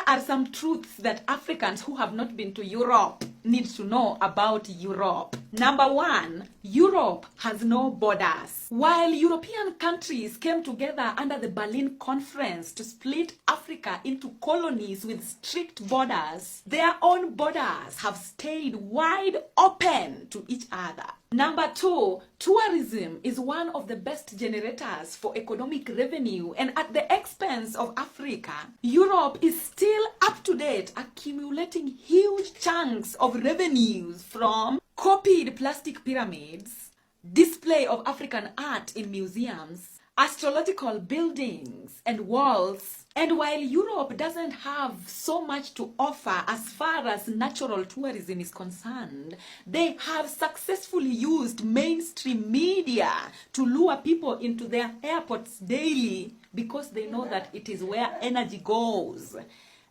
are some truths that Africans who have not been to Europe need to know about Europe. Number one, Europe has no borders. While European countries came together under the Berlin Conference to split Africa into colonies with strict borders, their own borders have stayed wide open to each other. Number two, tourism is one of the best generators for economic revenue, and at the expense of Africa, Europe is still up to date, accumulating huge chunks of revenues from copied plastic pyramids, display of African art in museums, astrological buildings and walls. And while Europe doesn't have so much to offer as far as natural tourism is concerned, they have successfully used mainstream media to lure people into their airports daily because they know that it is where energy goes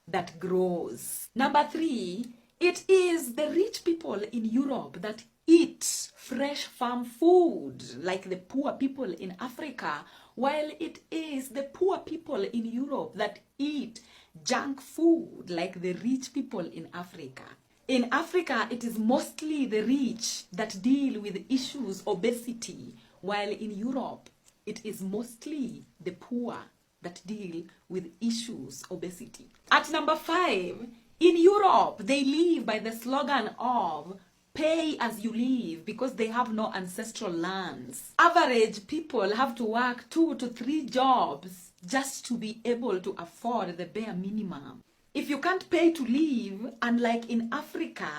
that grows. Number three, it is the rich people in Europe that eat fresh farm food like the poor people in Africa, while it is the poor people in Europe that eat junk food like the rich people in Africa. In Africa, it is mostly the rich that deal with issues obesity, while in Europe, it is mostly the poor that deal with issues obesity. At number five, in Europe, they live by the slogan of pay as you live because they have no ancestral lands. Average people have to work 2 to 3 jobs just to be able to afford the bare minimum. If you can't pay to live, unlike in Africa,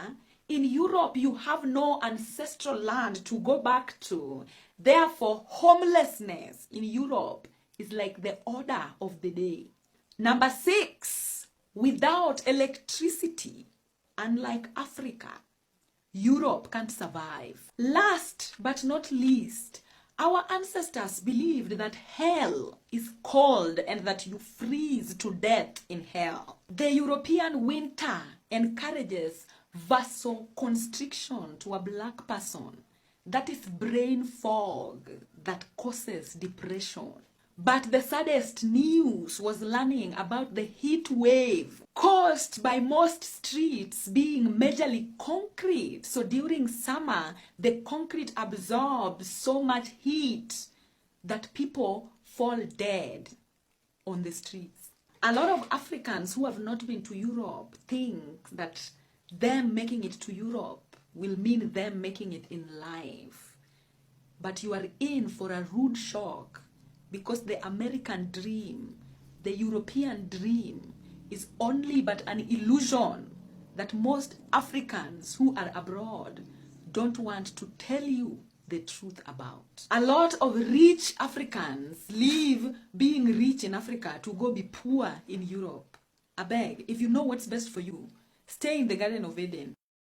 in Europe you have no ancestral land to go back to. Therefore, homelessness in Europe is like the order of the day. Number six, without electricity, unlike Africa, Europe can't survive. Last but not least, our ancestors believed that hell is cold and that you freeze to death in hell. The European winter encourages vasoconstriction to a black person. That is brain fog that causes depression. But the saddest news was learning about the heat wave caused by most streets being majorly concrete. So during summer, the concrete absorbs so much heat that people fall dead on the streets. A lot of Africans who have not been to Europe think that them making it to Europe will mean them making it in life. But you are in for a rude shock. Because the American dream, the European dream, is only but an illusion that most Africans who are abroad don't want to tell you the truth about. A lot of rich Africans leave being rich in Africa to go be poor in Europe. I beg, if you know what's best for you, stay in the Garden of Eden.